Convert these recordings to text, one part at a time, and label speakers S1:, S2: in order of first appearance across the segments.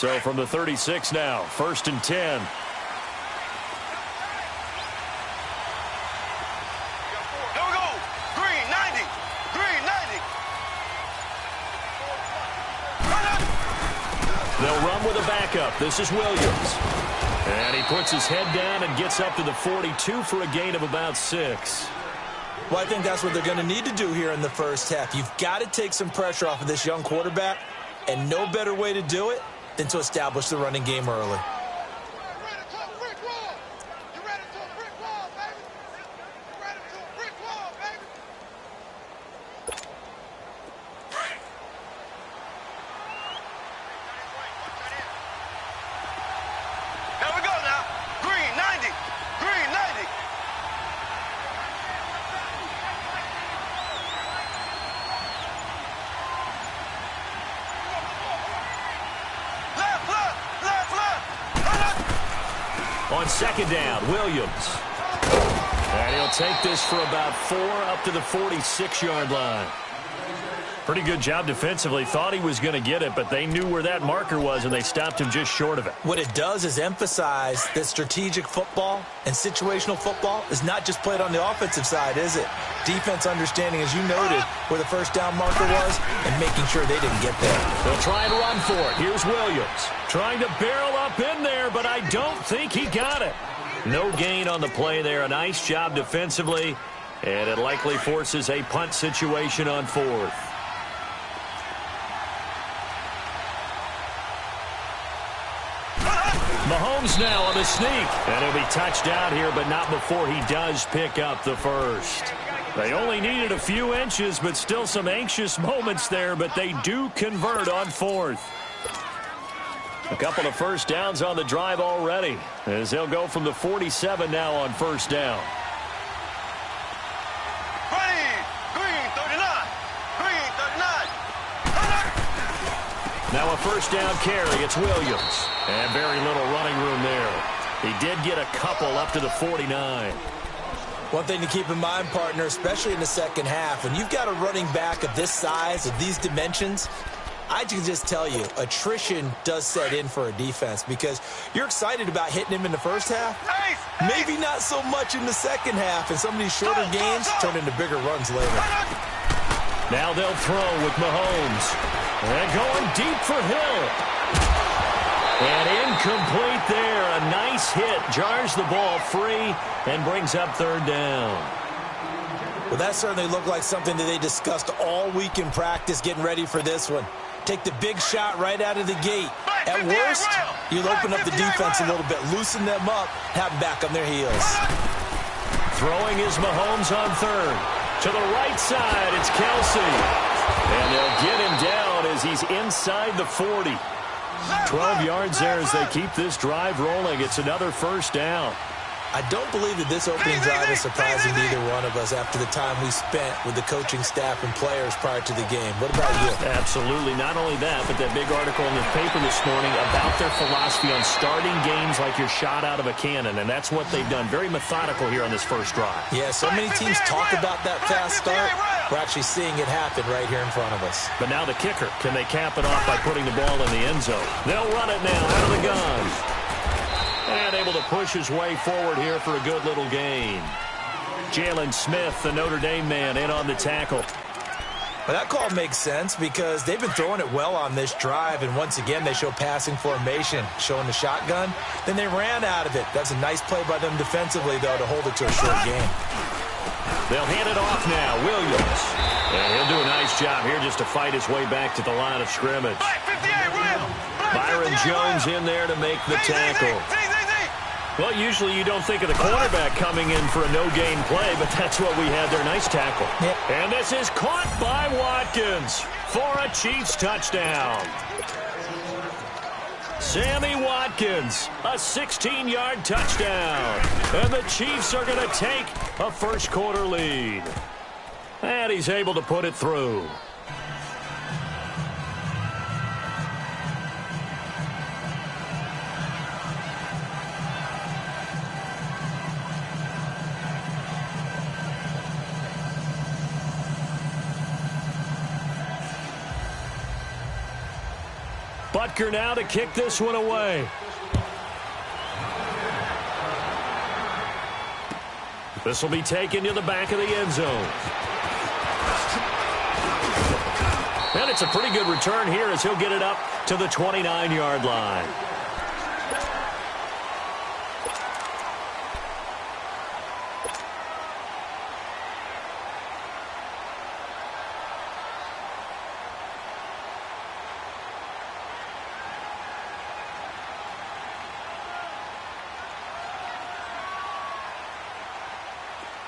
S1: So from the 36 now, 1st and 10. They'll run with a backup. This is Williams. And he puts his head down and gets up to the 42 for a gain of about 6.
S2: Well, I think that's what they're going to need to do here in the first half. You've got to take some pressure off of this young quarterback, and no better way to do it than to establish the running game early.
S1: On 2nd down, Williams. And he'll take this for about 4 up to the 46-yard line. Pretty good job defensively. Thought he was going to get it, but they knew where that marker was, and they stopped him just short of it.
S2: What it does is emphasize that strategic football and situational football is not just played on the offensive side, is it? Defense understanding, as you noted, where the first down marker was and making sure they didn't get there.
S1: They'll try and run for it. Here's Williams. Trying to barrel up in there, but I don't think he got it. No gain on the play there. A nice job defensively, and it likely forces a punt situation on 4th. Mahomes now on the sneak. And he'll be touched out here, but not before he does pick up the first. They only needed a few inches, but still some anxious moments there, but they do convert on 4th. A couple of first downs on the drive already, as they'll go from the 47 now on 1st down. Now a 1st down carry. It's Williams. And very little running room there. He did get a couple up to the 49.
S2: One thing to keep in mind, partner, especially in the second half, when you've got a running back of this size, of these dimensions, I can just tell you, attrition does set in for a defense because you're excited about hitting him in the first half. Maybe not so much in the second half, and some of these shorter gains turn into bigger runs later.
S1: Now they'll throw with Mahomes. And going deep for Hill. And incomplete there. A nice hit. Jars the ball free and brings up 3rd down.
S2: Well, that certainly looked like something that they discussed all week in practice getting ready for this one. Take the big shot right out of the gate. At worst, you'll open up the defense a little bit, loosen them up, have them back on their heels.
S1: Throwing is Mahomes on 3rd. To the right side, it's Kelsey. And they'll get him down as he's inside the 40. 12 yards there as they keep this drive rolling. It's another 1st down.
S2: I don't believe that this opening drive is surprising to either one of us after the time we spent with the coaching staff and players prior to the game. What about you?
S1: Absolutely. Not only that, but that big article in the paper this morning about their philosophy on starting games like you're shot out of a cannon, and that's what they've done. Very methodical here on this first drive.
S2: Yeah, so many teams talk about that fast start. We're actually seeing it happen right here in front of us.
S1: But now the kicker. Can they cap it off by putting the ball in the end zone? They'll run it now out of the gun. And able to push his way forward here for a good little gain. Jalen Smith, the Notre Dame man, in on the tackle.
S2: Well, that call makes sense because they've been throwing it well on this drive, and once again they show passing formation, showing the shotgun. Then they ran out of it. That's a nice play by them defensively, though, to hold it to a short game.
S1: They'll hand it off now. Williams. And he'll do a nice job here just to fight his way back to the line of scrimmage. Byron Jones in there to make the tackle. Well, usually you don't think of the quarterback coming in for a no-gain play, but that's what we had there. Nice tackle.
S2: Yep.
S1: And this is caught by Watkins for a Chiefs touchdown. Sammy Watkins, a 16-yard touchdown. And the Chiefs are going to take a first-quarter lead. And he's able to put it through. Butker now to kick this one away. This will be taken to the back of the end zone. And it's a pretty good return here as he'll get it up to the 29-yard line.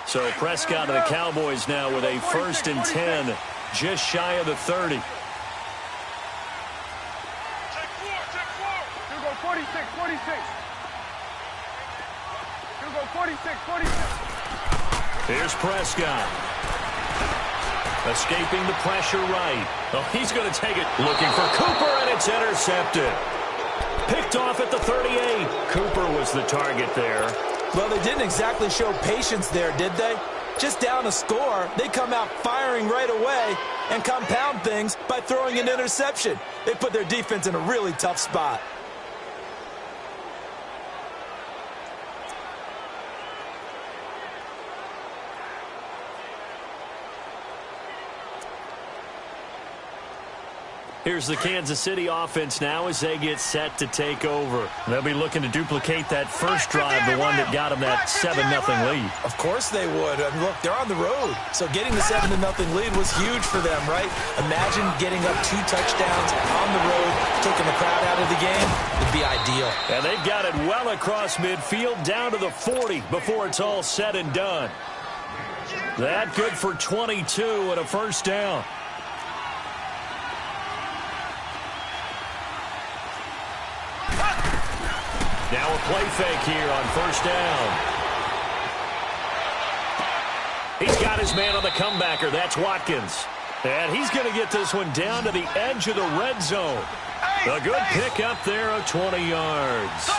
S1: So Prescott and the Cowboys now with a 1st and 10, just shy of the 30.
S3: Check 4. He'll go 46, 46. He'll go 46, 46.
S1: Here's Prescott. Escaping the pressure right. Oh, he's going to take it. Looking for Cooper, and it's intercepted. Picked off at the 38. Cooper was the target there.
S2: Well, they didn't exactly show patience there, did they? Just down a score, they come out firing right away and compound things by throwing an interception. They put their defense in a really tough spot.
S1: Here's the Kansas City offense now as they get set to take over. They'll be looking to duplicate that first drive, the one that got them that 7-0 lead.
S2: Of course they would. I mean, look, they're on the road. So getting the 7-0 lead was huge for them, right? Imagine getting up 2 touchdowns on the road, taking the crowd out of the game. It'd be ideal.
S1: And they've got it well across midfield down to the 40 before it's all said and done. That good for 22 and a first down. Now a play fake here on first down. He's got his man on the comebacker. That's Watkins. And he's going to get this one down to the edge of the red zone. A good pick up there of 20 yards.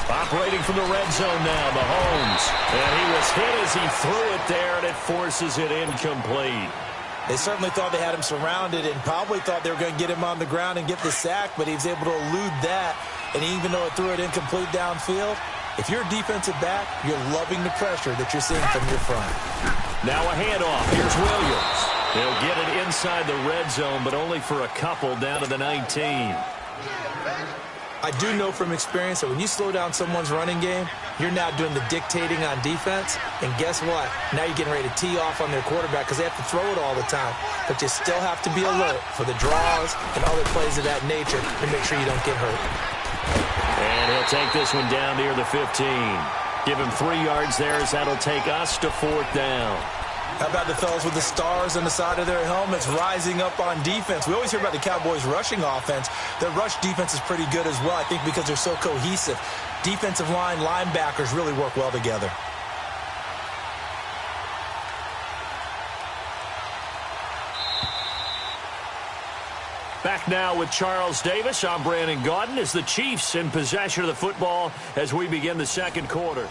S1: Operating from the red zone now, Mahomes. And he was hit as he threw it there, and it forces it incomplete.
S2: They certainly thought they had him surrounded and probably thought they were going to get him on the ground and get the sack, but he was able to elude that. And even though it threw it incomplete downfield, if you're a defensive back, you're loving the pressure that you're seeing from your front.
S1: Now a handoff. Here's Williams. He'll get it inside the red zone, but only for a couple down to the 19.
S2: I do know from experience that when you slow down someone's running game, you're now doing the dictating on defense. And guess what? Now you're getting ready to tee off on their quarterback because they have to throw it all the time. But you still have to be alert for the draws and other plays of that nature to make sure you don't get hurt.
S1: And he'll take this one down near the 15. Give him 3 yards there as that'll take us to 4th down.
S2: How about the fellas with the stars on the side of their helmets rising up on defense? We always hear about the Cowboys' rushing offense. Their rush defense is pretty good as well, I think, because they're so cohesive. Defensive line, linebackers really work well together.
S1: Back now with Charles Davis. I'm Brandon Gaudin as the Chiefs in possession of the football as we begin the second quarter.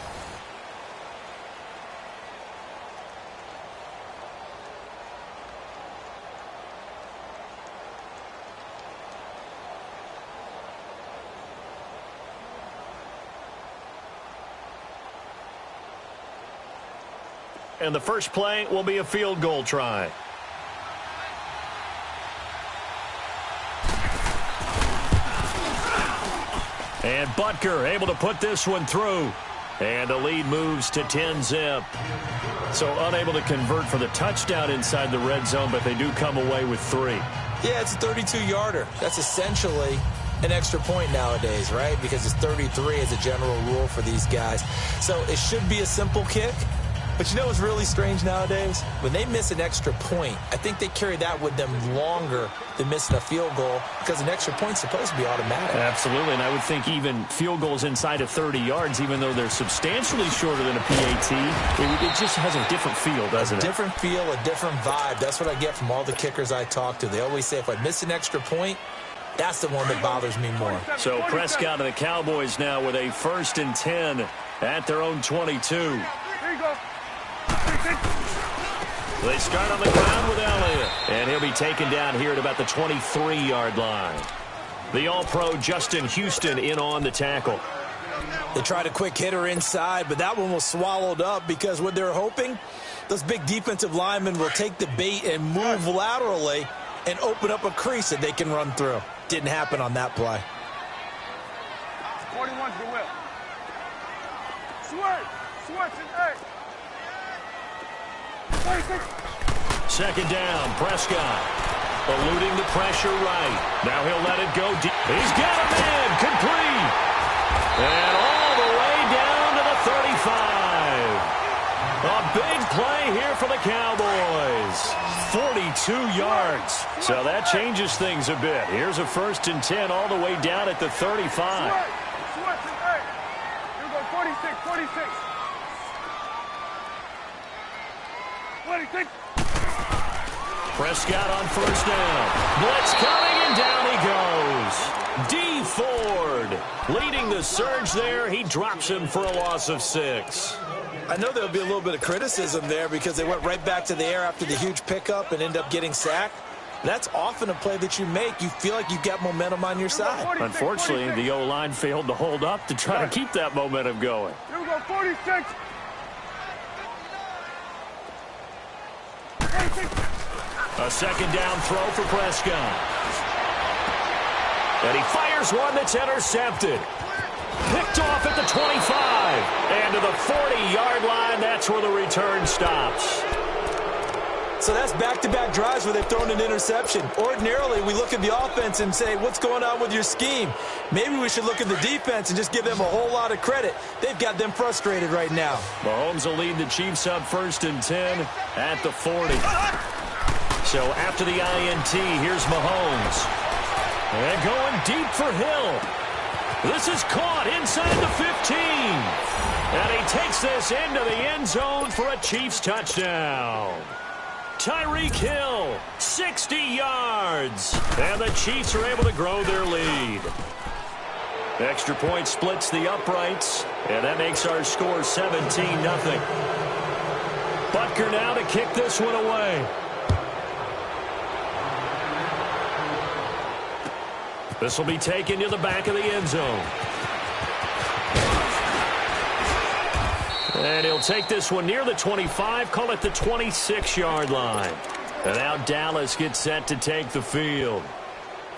S1: And the first play will be a field goal try. And Butker able to put this one through. And the lead moves to 10-zip. So unable to convert for the touchdown inside the red zone, but they do come away with 3.
S2: Yeah, it's a 32-yarder. That's essentially an extra point nowadays, right? Because it's 33 as a general rule for these guys. So it should be a simple kick. But you know what's really strange nowadays? When they miss an extra point, I think they carry that with them longer than missing a field goal because an extra point's supposed to be automatic.
S1: Absolutely, and I would think even field goals inside of 30 yards, even though they're substantially shorter than a PAT, it just has a different feel, doesn't it?
S2: A different feel, a different vibe. That's what I get from all the kickers I talk to. They always say if I miss an extra point, that's the one that bothers me more.
S1: So Prescott and the Cowboys now with a 1st and 10 at their own 22.
S3: Here you go.
S1: They start on the ground with Elliott. And he'll be taken down here at about the 23-yard line. The All-Pro Justin Houston in on the tackle.
S2: They tried a quick hitter inside, but that one was swallowed up because what they're hoping, those big defensive linemen will take the bait and move laterally and open up a crease that they can run through. Didn't happen on that play.
S3: 41's the whip. Switch and eight. 26.
S1: Second down, Prescott. Eluding the pressure right. Now he'll let it go deep. He's got a man, complete. And all the way down to the 35. A big play here for the Cowboys. 42 yards. So that changes things a bit. Here's a 1st and 10 all the way down at the 35.
S3: Switch and eight. You go 46. 26.
S1: Prescott on 1st down. Blitz coming, and down he goes. D. Ford leading the surge there. He drops him for a loss of 6.
S2: I know there'll be a little bit of criticism there because they went right back to the air after the huge pickup and end up getting sacked. That's often a play that you make. You feel like you've got momentum on your side.
S1: Unfortunately, the O-line failed to hold up to try to keep that momentum going.
S3: Here we go, 46. 46.
S1: A second down throw for Prescott. And he fires one that's intercepted. Picked off at the 25. And to the 40-yard line, that's where the return stops.
S2: So that's back-to-back drives where they've thrown an interception. Ordinarily, we look at the offense and say, what's going on with your scheme? Maybe we should look at the defense and just give them a whole lot of credit. They've got them frustrated right now.
S1: Mahomes will lead the Chiefs up 1st and 10 at the 40. So after the INT, here's Mahomes. And going deep for Hill. This is caught inside the 15. And he takes this into the end zone for a Chiefs touchdown. Tyreek Hill, 60 yards. And the Chiefs are able to grow their lead. Extra point splits the uprights. And that makes our score 17-0. Butker now to kick this one away. This will be taken to the back of the end zone. And he'll take this one near the 25, call it the 26-yard line. And now Dallas gets set to take the field.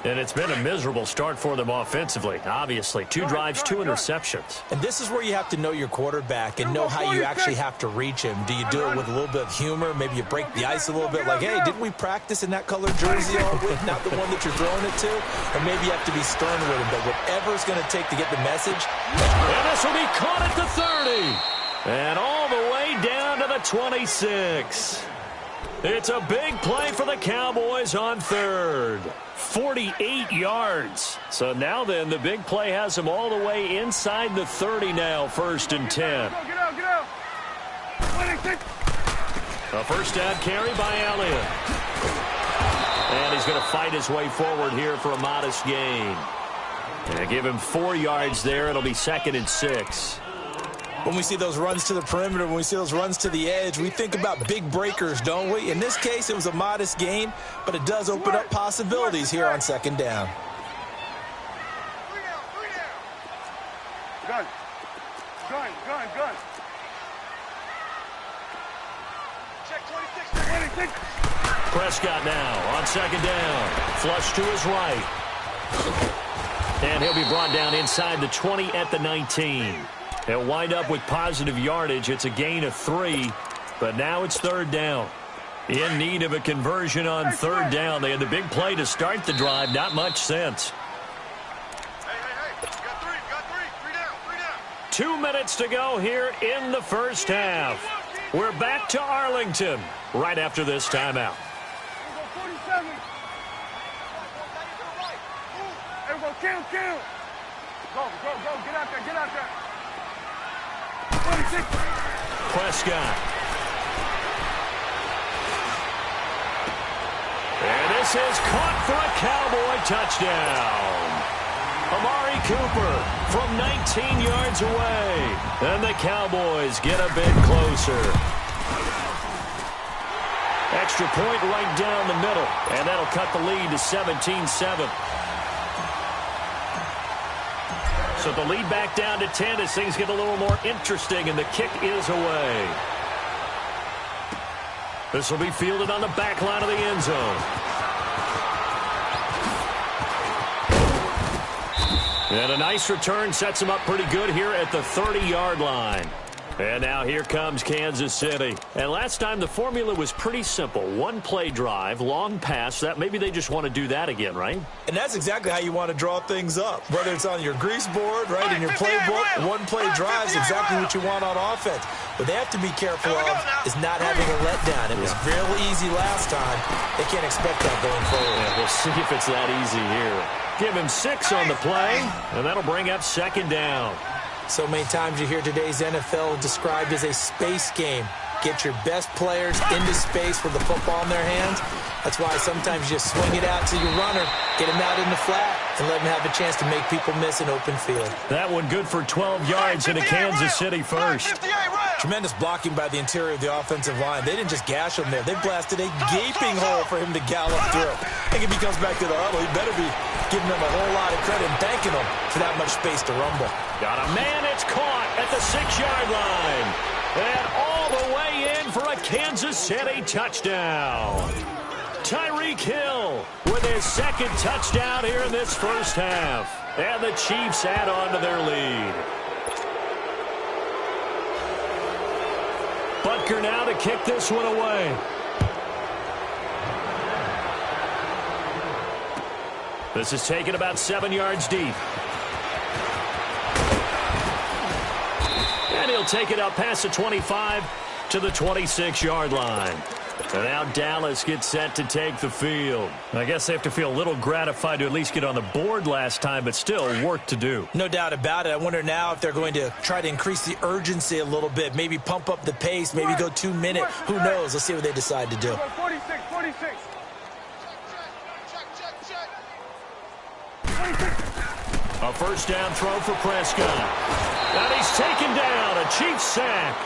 S1: And it's been a miserable start for them offensively, obviously. 2 drives, 2 interceptions.
S2: And this is where you have to know your quarterback and know how you actually have to reach him. Do you do it with a little bit of humor? Maybe you break the ice a little bit like, hey, didn't we practice in that colored jersey all week? Not the one that you're throwing it to? Or maybe you have to be stern with him. But whatever it's going to take to get the message.
S1: And this will be caught at the 30. And all the way down to the 26. It's a big play for the Cowboys on 3rd. 48 yards. So now then, the big play has them all the way inside the 30 now, 1st and 10.
S3: Get out. 26.
S1: A first down carry by Elliott. And he's going to fight his way forward here for a modest gain. And give him 4 yards there. It'll be 2nd and 6.
S2: When we see those runs to the perimeter, when we see those runs to the edge, we think about big breakers, don't we? In this case, it was a modest gain, but it does open up possibilities here on 2nd down.
S3: Gun. Check 26.
S1: Prescott now on 2nd down. Flush to his right. And he'll be brought down inside the 20 at the 19. He'll wind up with positive yardage. It's a gain of 3, but now it's 3rd down. In need of a conversion on 3rd down. They had the big play to start the drive. Not much sense.
S3: Hey. Got three. 3 down.
S1: 2 minutes to go here in the first half. We're back to Arlington right after this timeout.
S3: 47. Hey, go, kill. Go. Get out there. 26.
S1: Prescott. And this is caught for a Cowboy touchdown. Amari Cooper from 19 yards away. And the Cowboys get a bit closer. extra point right down the middle, and that'll cut the lead to 17-7. So the lead back down to 10 as things get a little more interesting, and the kick is away. This will be fielded on the back line of the end zone. And a nice return sets him up pretty good here at the 30-yard line. And now here comes Kansas City. And last time the formula was pretty simple. One-play drive, long pass. That maybe they just want to do that again, right?
S2: And that's exactly how you want to draw things up. Whether it's on your grease board, right, in your playbook, one-play drive is exactly what you want on offense. What they have to be careful of is not having a letdown. It was real easy last time. They can't expect that going forward.
S1: Yeah, we'll see if it's that easy here. Give him 6 on the play, and that'll bring up second down.
S2: So many times you hear today's NFL described as a space game. Get your best players into space with the football in their hands. That's why sometimes you just swing it out to your runner, get him out in the flat, and let him have a chance to make people miss an open field.
S1: That one good for 12 yards into Kansas City first.
S2: Tremendous blocking by the interior of the offensive line. They didn't just gash him there. They blasted a gaping hole for him to gallop through. I think if he comes back to the huddle, he better be giving them a whole lot of credit and thanking them for that much space to rumble.
S1: Got a man, it's caught at the 6-yard line. And all the way in for a Kansas City touchdown. Tyreek Hill with his second touchdown here in this first half. And the Chiefs add on to their lead. Butker now to kick this one away. This is taken about 7 yards deep. And he'll take it up past the 25 to the 26-yard line. And now Dallas gets set to take the field. I guess they have to feel a little gratified to at least get on the board last time, but still work to do.
S2: No doubt about it. I wonder now if they're going to try to increase the urgency a little bit, maybe pump up the pace, maybe go 2 minute. Who knows? Let's see what they decide to do.
S3: 46.
S1: A first down throw for Prescott. And he's taken down. A Chiefs sack.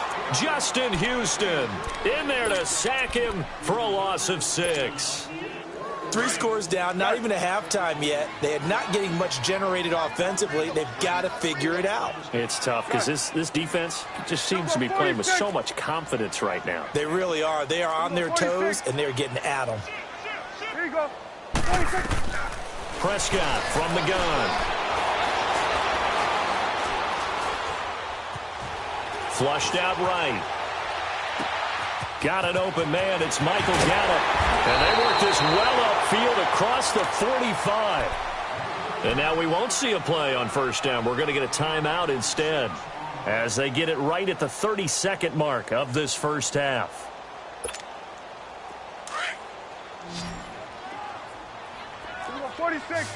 S1: Justin Houston in there to sack him for a loss of 6.
S2: 3 scores down, not even a halftime yet. They are not getting much generated offensively. They've got to figure it out.
S1: It's tough because this defense just seems to be playing with so much confidence right now.
S2: They really are. They are on their toes, and they're getting at them.
S3: Here you go. 46.
S1: Prescott from the gun. Flushed out right. Got an open man. It's Michael Gallup. And they work this well upfield across the 45. And now we won't see a play on first down. We're going to get a timeout instead as they get it right at the 32nd mark of this first half.
S3: Here we go. 46.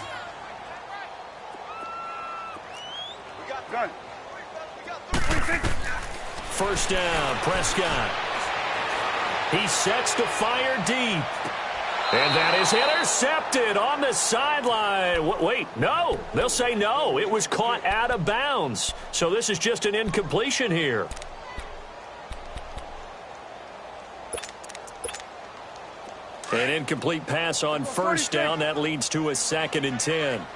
S3: Gun. 46.
S1: First down, Prescott. He sets to fire deep. And that is intercepted on the sideline. Wait, no. They'll say no. It was caught out of bounds. So this is just an incompletion here. An incomplete pass on first down. That leads to a 2nd and 10.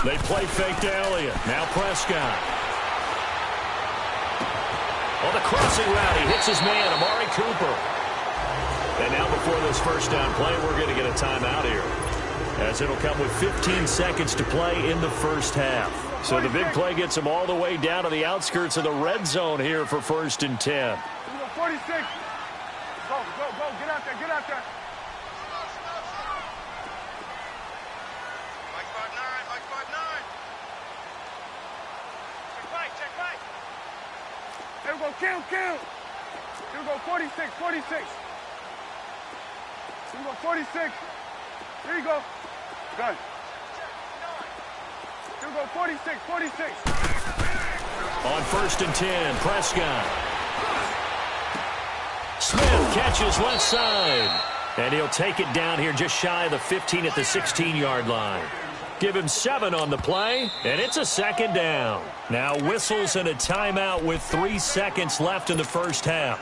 S1: They play fake to Elliott. Now Prescott. On the crossing route, he hits his man, Amari Cooper. And now before this first down play, we're going to get a timeout here, as it'll come with 15 seconds to play in the first half. So the big play gets them all the way down to the outskirts of the red zone here for 1st and 10.
S3: 46. Go. Get out there. Here we go, count. Here we go, 46. Here we go, 46. Here you go. Gun. Here we go, 46.
S1: On 1st and 10, Prescott. Smith catches left side. And he'll take it down here just shy of the 15 at the 16-yard line. Give him 7 on the play, and it's a second down. Now whistles and a timeout with 3 seconds left in the first half.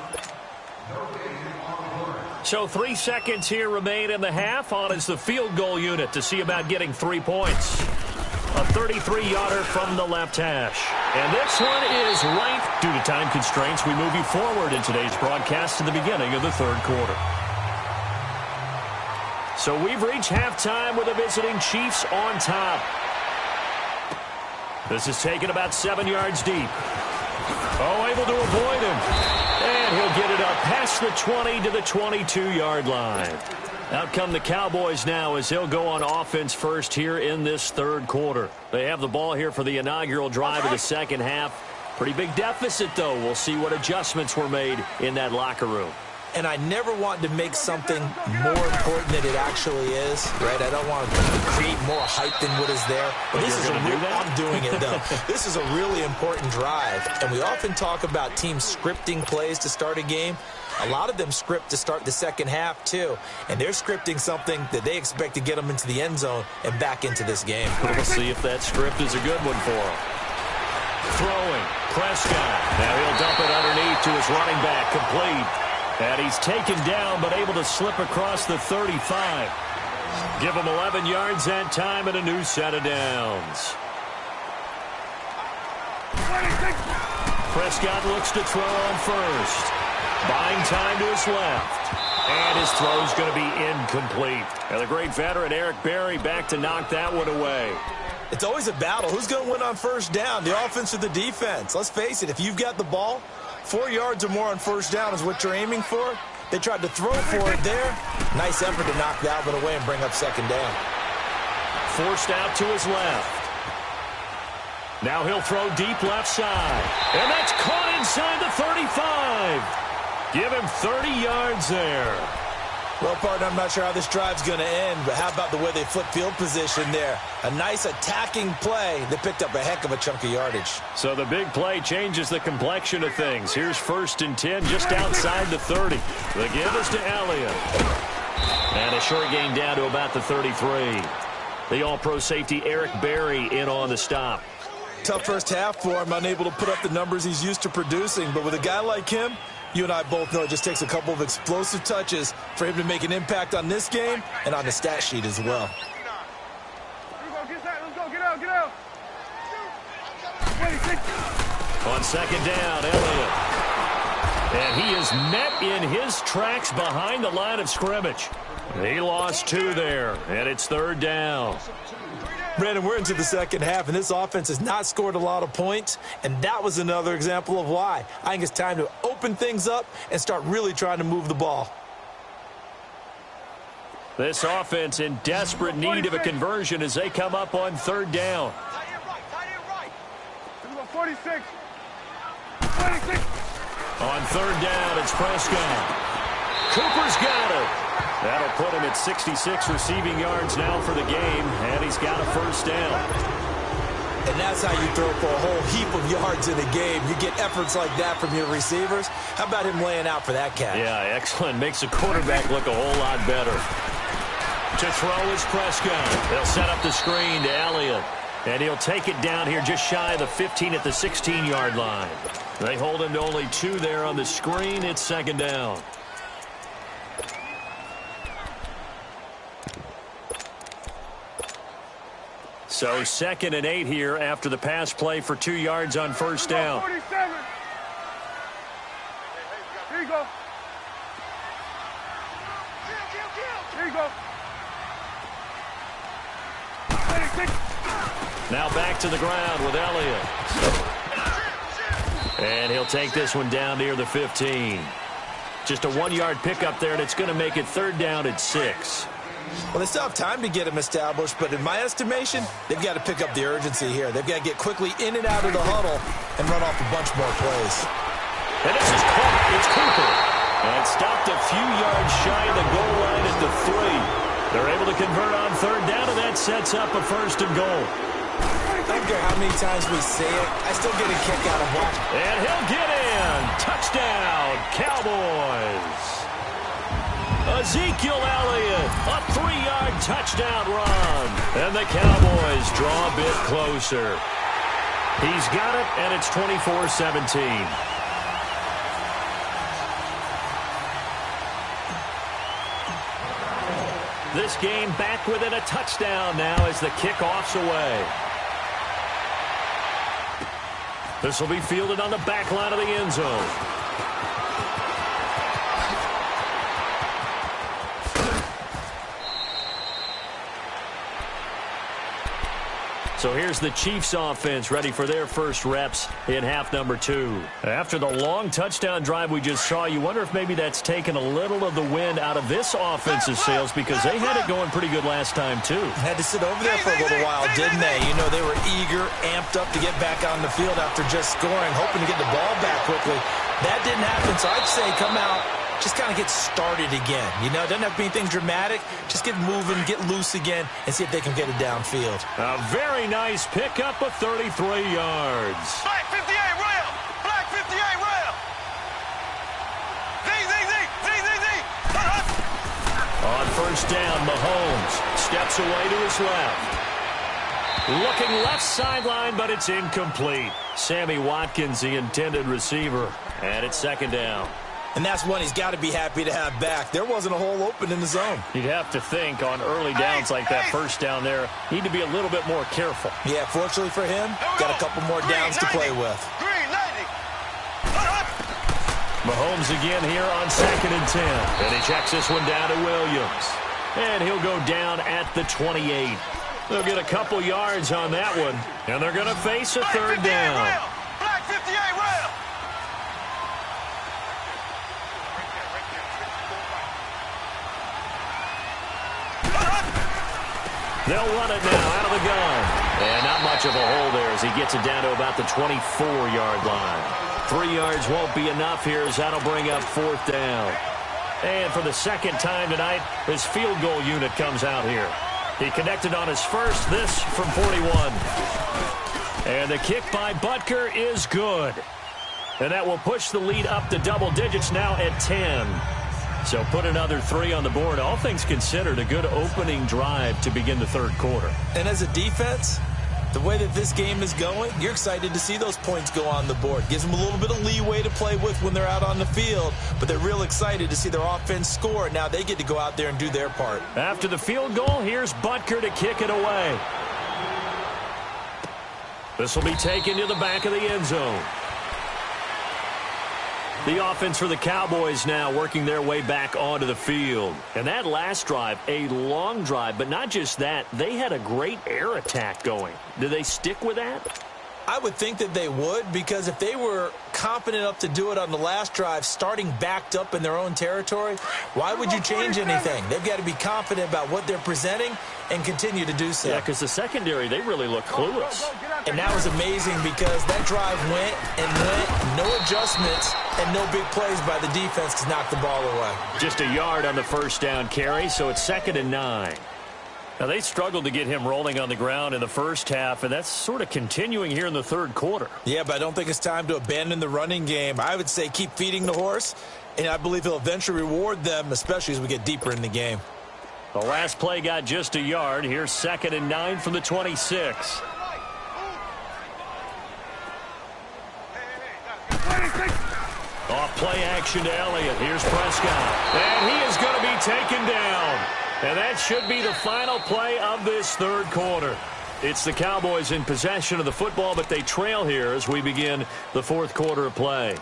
S1: So 3 seconds here remain in the half. On is the field goal unit to see about getting 3 points. A 33-yarder from the left hash. And this one is right. Due to time constraints, we move you forward in today's broadcast to the beginning of the third quarter. So we've reached halftime with the visiting Chiefs on top. This is taken about 7 yards deep. Oh, able to avoid him. And he'll get it up past the 20 to the 22-yard line. Out come the Cowboys now as they'll go on offense first here in this third quarter. They have the ball here for the inaugural drive of the second half. Pretty big deficit, though. We'll see what adjustments were made in that locker room.
S2: And I never want to make something more important than it actually is, right? I don't want to create more hype than what is there. But this is I'm doing it, though. This is a really important drive. And we often talk about teams scripting plays to start a game. A lot of them script to start the second half, too. And they're scripting something that they expect to get them into the end zone and back into this game.
S1: We'll see if that script is a good one for them. Throwing. Prescott. Now he'll dump it underneath to his running back. Complete. And he's taken down, but able to slip across the 35. Give him 11 yards that time and a new set of downs. Prescott looks to throw on first. Buying time to his left. And his throw's going to be incomplete. And the great veteran Eric Berry back to knock that one away.
S2: It's always a battle. Who's going to win on first down, the offense or the defense? Let's face it, if you've got the ball, 4 yards or more on first down is what you're aiming for. They tried to throw for it there. Nice effort to knock that one away and bring up second down.
S1: Forced out to his left. Now he'll throw deep left side. And that's caught inside the 35. Give him 30 yards there.
S2: Well, partner, I'm not sure how this drive's going to end, but how about the way they flip field position there? A nice attacking play that picked up a heck of a chunk of yardage.
S1: So the big play changes the complexion of things. Here's 1st and 10 just outside the 30. The give is to Elliott. And a short gain down to about the 33. The all-pro safety Eric Berry in on the stop.
S2: Tough first half for him, unable to put up the numbers he's used to producing. But with a guy like him, you and I both know it just takes a couple of explosive touches for him to make an impact on this game and on the stat sheet as well.
S3: Let's go, get out.
S1: On second down, Elliott. And he is met in his tracks behind the line of scrimmage. He lost 2 there, and it's 3rd down.
S2: Brandon, we're into the second half, and this offense has not scored a lot of points, and that was another example of why. I think it's time to open things up and start really trying to move the ball.
S1: This offense in desperate need of a conversion as they come up on 3rd down.
S3: 46.
S1: On 3rd down, it's Prescott. Cooper's got it. That'll put him at 66 receiving yards now for the game, and he's got a 1st down.
S2: And that's how you throw for a whole heap of yards in a game. You get efforts like that from your receivers. How about him laying out for that catch?
S1: Yeah, excellent. Makes the quarterback look a whole lot better. To throw is Prescott. They'll set up the screen to Elliott. And he'll take it down here just shy of the 15 at the 16-yard line. They hold him to only 2 there on the screen. It's 2nd down. So 2nd and 8 here after the pass play for 2 yards on 1st down.
S3: 47. Here you go. Here you go. 26.
S1: Now back to the ground with Elliott. And he'll take this one down near the 15. Just a 1-yard pickup there, and it's going to make it 3rd down at 6.
S2: Well, they still have time to get him established, but in my estimation, they've got to pick up the urgency here. They've got to get quickly in and out of the huddle and run off a bunch more plays.
S1: And this is caught. It's Cooper. And stopped a few yards shy of the goal line at the 3. They're able to convert on 3rd down, and that sets up a 1st and goal.
S2: I don't care how many times we say it, I still get a kick out of watching.
S1: And he'll get in. Touchdown, Cowboys. Ezekiel Elliott, a 3-yard touchdown run. And And the Cowboys draw a bit closer. He's got it, and it's 24-17. This game back within a touchdown now as the kickoff's away. This will be fielded on the back line of the end zone. So here's the Chiefs offense ready for their first reps in half number 2. After the long touchdown drive we just saw, you wonder if maybe that's taken a little of the wind out of this offensive sails, because they had it going pretty good last time too.
S2: Had to sit over there for a little while, didn't they? You know, they were eager, amped up to get back on the field after just scoring, hoping to get the ball back quickly. That didn't happen, so I'd say come out, just kind of get started again. You know, it doesn't have to be anything dramatic. Just get moving, get loose again, and see if they can get it downfield.
S1: A very nice pickup of 33 yards.
S3: Black 58 rail! Black 58 rail! Z!
S1: On first down, Mahomes steps away to his left. Looking left sideline, but it's incomplete. Sammy Watkins, the intended receiver. And it's second down.
S2: And that's one he's got to be happy to have back. There wasn't a hole open in the zone.
S1: You'd have to think on early downs like that first down there, need to be a little bit more careful.
S2: Yeah, fortunately for him, got a couple more downs to play with.
S1: Mahomes again here on 2nd and 10. And he checks this one down to Williams. And he'll go down at the 28. They'll get a couple yards on that one. And they're going to face a third down.
S3: Black 58 rail!
S1: They'll run it now out of the gun. And not much of a hole there as he gets it down to about the 24-yard line. 3 yards won't be enough here as that'll bring up fourth down. And for the second time tonight, his field goal unit comes out here. He connected on his first, this from 41. And the kick by Butker is good. And that will push the lead up to double digits now at 10. So put another 3 on the board. All things considered, a good opening drive to begin the third quarter.
S2: And as a defense, the way that this game is going, you're excited to see those points go on the board. Gives them a little bit of leeway to play with when they're out on the field, but they're real excited to see their offense score. Now they get to go out there and do their part.
S1: After the field goal, here's Butker to kick it away. This will be taken to the back of the end zone. The offense for the Cowboys now working their way back onto the field. And that last drive, a long drive, but not just that, they had a great air attack going. Do they stick with that?
S2: I would think that they would, because if they were confident enough to do it on the last drive, starting backed up in their own territory, why would you change anything? They've got to be confident about what they're presenting and continue to do so.
S1: Yeah, because the secondary, they really look clueless.
S2: And that was amazing because that drive went and went, no adjustments, and no big plays by the defense to knock the ball away.
S1: Just a yard on the first down carry, so it's 2nd and 9. Now, they struggled to get him rolling on the ground in the first half, and that's sort of continuing here in the third quarter.
S2: Yeah, but I don't think it's time to abandon the running game. I would say keep feeding the horse, and I believe he'll eventually reward them, especially as we get deeper in the game.
S1: The last play got just a yard. Here's 2nd and 9 from the 26. Off play action to Elliott. Here's Prescott. And he is going to be taken down. And that should be the final play of this third quarter. It's the Cowboys in possession of the football, but they trail here as we begin the fourth quarter of play.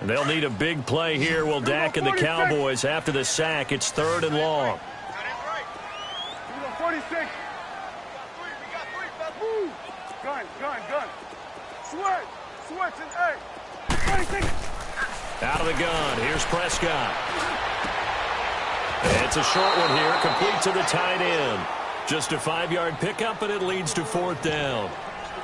S1: They'll need a big play here. Will Dak and the Cowboys after the sack. It's 3rd and long.
S3: 46. We got three. Gun. Switch and 26.
S1: Out of the gun. Here's Prescott. It's a short one here, complete to the tight end. Just a 5-yard pickup, and it leads to 4th down.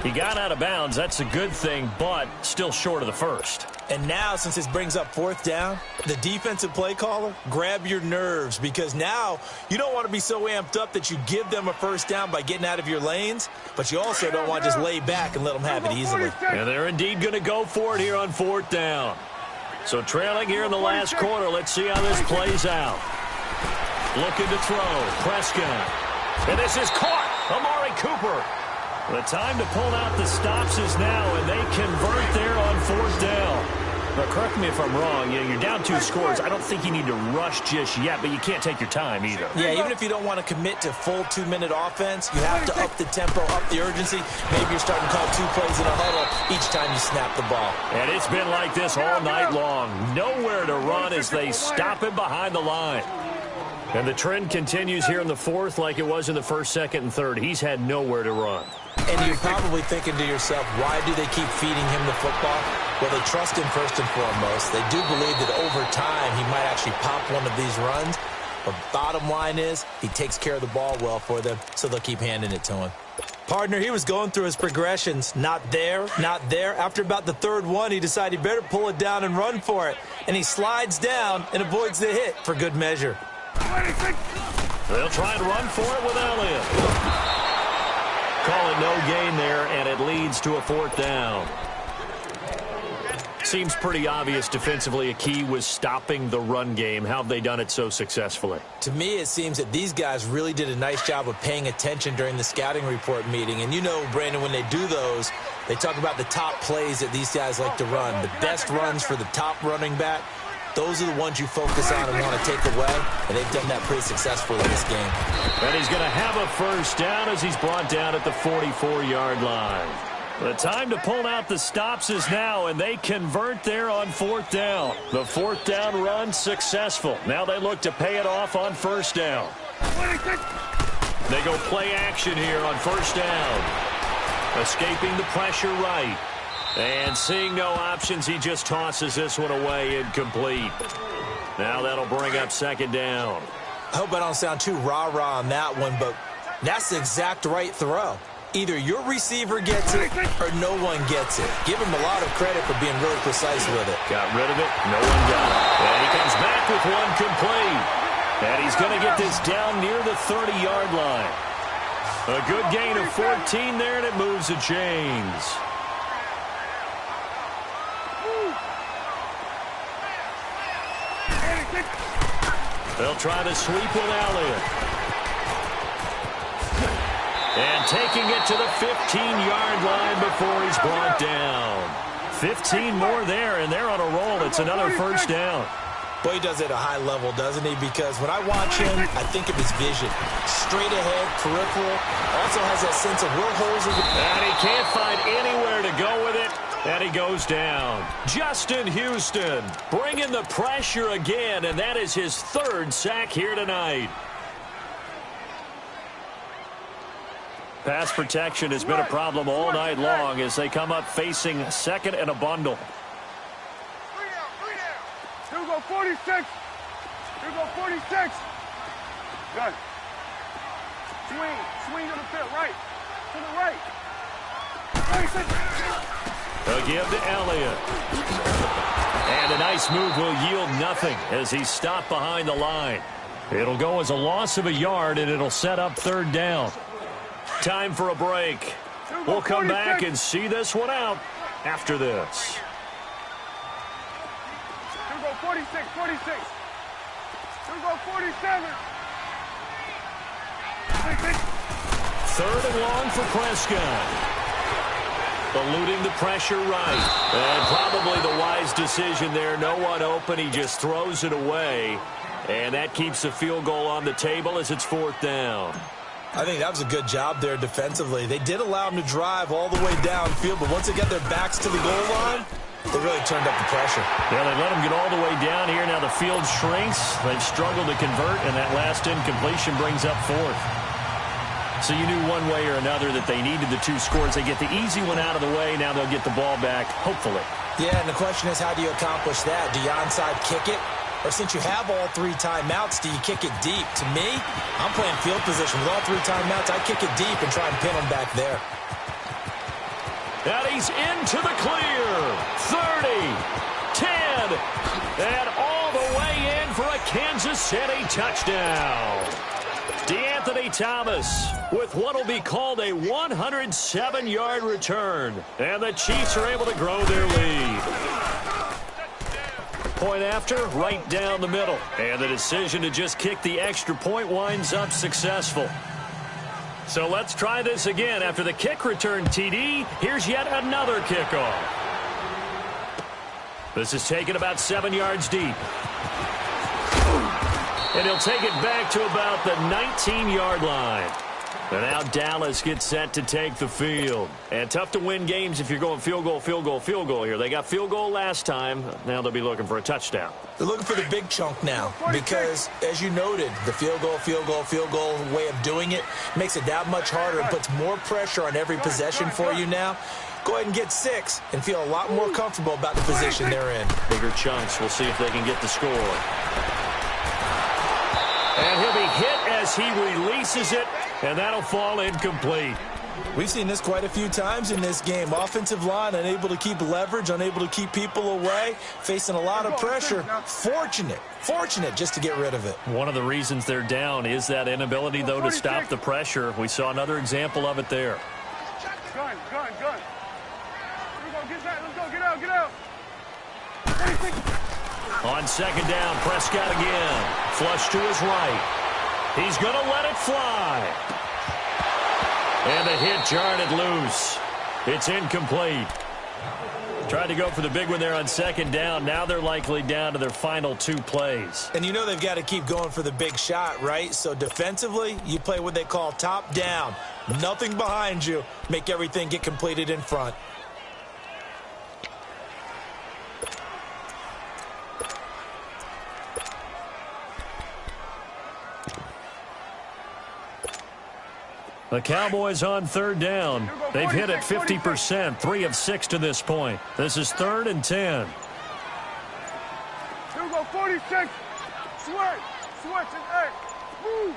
S1: He got out of bounds. That's a good thing, but still short of the first.
S2: And now, since this brings up fourth down, the defensive play caller, grab your nerves, because now you don't want to be so amped up that you give them a first down by getting out of your lanes, but you also don't want to just lay back and let them have it easily.
S1: And they're indeed going to go for it here on fourth down. So trailing here in the last quarter, let's see how this plays out. Looking to throw, Prescott. And this is caught, Amari Cooper. The time to pull out the stops is now, and they convert there on fourth down. But correct me if I'm wrong, you're down 2 scores. I don't think you need to rush just yet, but you can't take your time either.
S2: Yeah, even if you don't want to commit to full 2-minute offense, you have to up the tempo, up the urgency. Maybe you're starting to call 2 plays in a huddle each time you snap the ball.
S1: And it's been like this all night long. Nowhere to run as they stop him behind the line. And the trend continues here in the fourth like it was in the first, second, and third. He's had nowhere to run.
S2: And you're probably thinking to yourself, why do they keep feeding him the football? Well, they trust him first and foremost. They do believe that over time he might actually pop one of these runs. But bottom line is he takes care of the ball well for them, so they'll keep handing it to him. Partner, he was going through his progressions. Not there, not there. After about the third one, he decided he better pull it down and run for it. And he slides down and avoids the hit for good measure.
S1: They'll try and run for it with Elliott. Call it no gain there, and it leads to a fourth down. Seems pretty obvious defensively a key was stopping the run game. How have they done it so successfully?
S2: To me, it seems that these guys really did a nice job of paying attention during the scouting report meeting. And you know, Brandon, when they do those, they talk about the top plays that these guys like to run. The best runs for the top running back. Those are the ones you focus on and want to take away, and they've done that pretty successfully in this game.
S1: And he's going to have a first down as he's brought down at the 44-yard line. The time to pull out the stops is now, and they convert there on fourth down. The fourth down run successful. Now they look to pay it off on first down. They go play action here on first down. Escaping the pressure right. And seeing no options, he just tosses this one away incomplete. Now that'll bring up second down.
S2: I hope I don't sound too rah-rah on that one, but that's the exact right throw. Either your receiver gets it or no one gets it. Give him a lot of credit for being really precise with it.
S1: Got rid of it. No one got it. And he comes back with one complete. And he's going to get this down near the 30-yard line. A good gain of 14 there, and it moves the chains. They'll try to sweep with Elliott. And taking it to the 15-yard line before he's brought down. 15 more there, and they're on a roll. It's another first down.
S2: Boy, he does it at a high level, doesn't he? Because when I watch him, I think of his vision. Straight ahead, peripheral. Also has that sense of where holes are.
S1: And he can't find anywhere to go with it. And he goes down. Justin Houston bringing the pressure again, and that is his third sack here tonight. Pass protection has been a problem all night long as they come up facing second and a bundle.
S3: Here we go, 46. Here we go, 46. Good. Swing to the pit, right. To the right. 46.
S1: They'll give to Elliott. And a nice move will yield nothing as he's stopped behind the line. It'll go as a loss of a yard, and it'll set up third down. Time for a break. We'll come back and see this one out after this.
S3: Here we go, 46, 46. Here we go, 47.
S1: Third and long for Prescott. Eluding the pressure right. And probably the wise decision there. No one open. He just throws it away. And that keeps the field goal on the table as it's fourth down.
S2: I think that was a good job there defensively. They did allow him to drive all the way downfield, but once they got their backs to the goal line, they really turned up the pressure.
S1: Yeah, they let him get all the way down here. Now the field shrinks. They've struggled to convert, and that last incompletion brings up fourth. So you knew one way or another that they needed the 2 scores. They get the easy one out of the way. Now they'll get the ball back, hopefully.
S2: Yeah, and the question is, how do you accomplish that? Do you onside kick it? Or since you have all 3 timeouts, do you kick it deep? To me, I'm playing field position. With all 3 timeouts, I kick it deep and try and pin them back there.
S1: And he's into the clear. 30. for a Kansas City touchdown. D'Anthony Thomas with what will be called a 107-yard return. And the Chiefs are able to grow their lead. Point after, right down the middle. And the decision to just kick the extra point winds up successful. So let's try this again. After the kick return TD, here's yet another kickoff. This is taken about 7 yards deep. And he'll take it back to about the 19-yard line. And now Dallas gets set to take the field. And tough to win games if you're going field goal, field goal, field goal here. They got field goal last time. Now they'll be looking for a touchdown.
S2: They're looking for the big chunk now because, as you noted, the field goal, field goal, field goal way of doing it makes it that much harder and puts more pressure on every possession for you now. Go ahead and get 6 and feel a lot more comfortable about the position they're in.
S1: Bigger chunks. We'll see if they can get the score. And he'll be hit as he releases it, and that'll fall incomplete.
S2: We've seen this quite a few times in this game. Offensive line unable to keep leverage, unable to keep people away, facing a lot of pressure. Fortunate just to get rid of it.
S1: One of the reasons they're down is that inability, though, to stop the pressure. We saw another example of it there.
S3: Gun. Let's go, get out.
S1: On second down, Prescott again. Flush to his right. He's going to let it fly. And the hit jarred it loose. It's incomplete. Tried to go for the big one there on second down. Now they're likely down to their final 2 plays.
S2: And you know they've got to keep going for the big shot, right? So defensively, you play what they call top down. Nothing behind you. Make everything get completed in front.
S1: The Cowboys on third down. They've hit it 50%, 3 of 6 to this point. This is 3rd and 10.
S3: Here we go, 46. Switch, and 8. Move.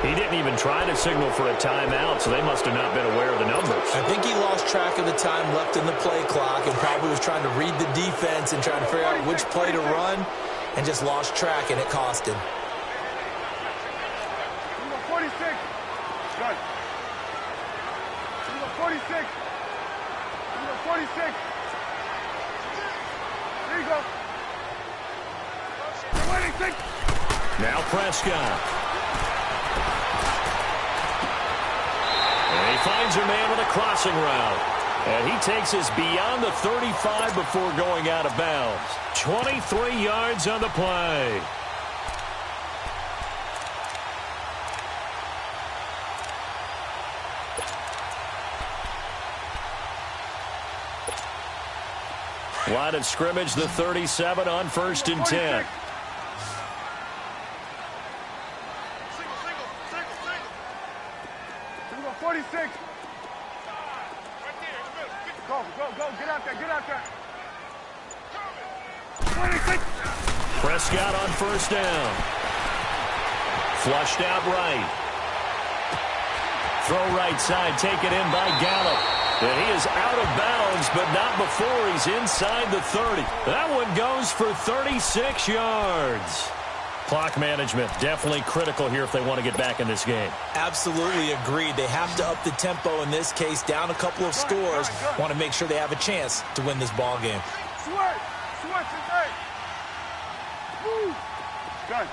S1: He didn't even try to signal for a timeout, so they must have not been aware of the numbers.
S2: I think he lost track of the time left in the play clock and probably was trying to read the defense and trying to figure out which play to run and just lost track, and it cost him.
S3: 46. Good. 46. 46. There you go. 26.
S1: Now Prescott. And he finds a man with a crossing route. And he takes us beyond the 35 before going out of bounds. 23 yards on the play. Line of scrimmage, the 37 on 1st and 10.
S3: Here we go, 46. Go, get out there. 26.
S1: Prescott on 1st down. Flushed out right. Throw right side, taken in by Gallup. And he is out of bounds, but not before he's inside the 30. That one goes for 36 yards. Clock management definitely critical here if they want to get back in this game.
S2: Absolutely agreed. They have to up the tempo in this case, down a couple of scores. Want to make sure they have a chance to win this ball game.
S3: Switch and 8. Move. Good.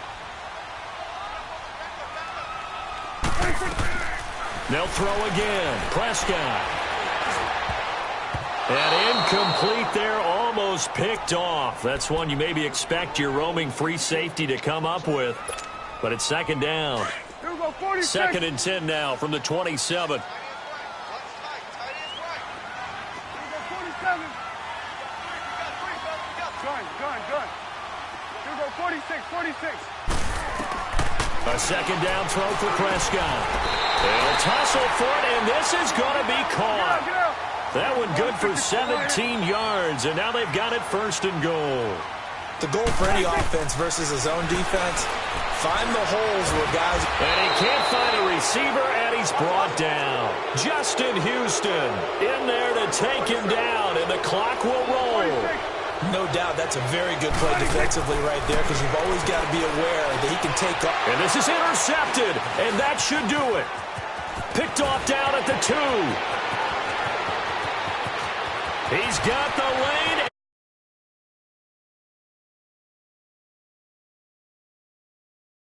S1: They'll throw again. Prescott. And incomplete there, almost picked off. That's one you maybe expect your roaming free safety to come up with. But it's second down.
S3: Here we go, 46.
S1: 2nd and 10 now from the 27.
S3: Here we go, 47. Gun. Here we go, 46.
S1: A second down throw for Prescott. They'll tussle for it, and this is going to be caught.
S3: Get out.
S1: That one good for 17 yards, and now they've got it 1st and goal.
S2: The goal for any offense versus his own defense, find the holes where guys...
S1: And he can't find a receiver, and he's brought down. Justin Houston in there to take him down, and the clock will roll.
S2: No doubt that's a very good play defensively right there, because you've always got to be aware that he can take off.
S1: And this is intercepted, and that should do it. Picked off down at the 2. He's got the lane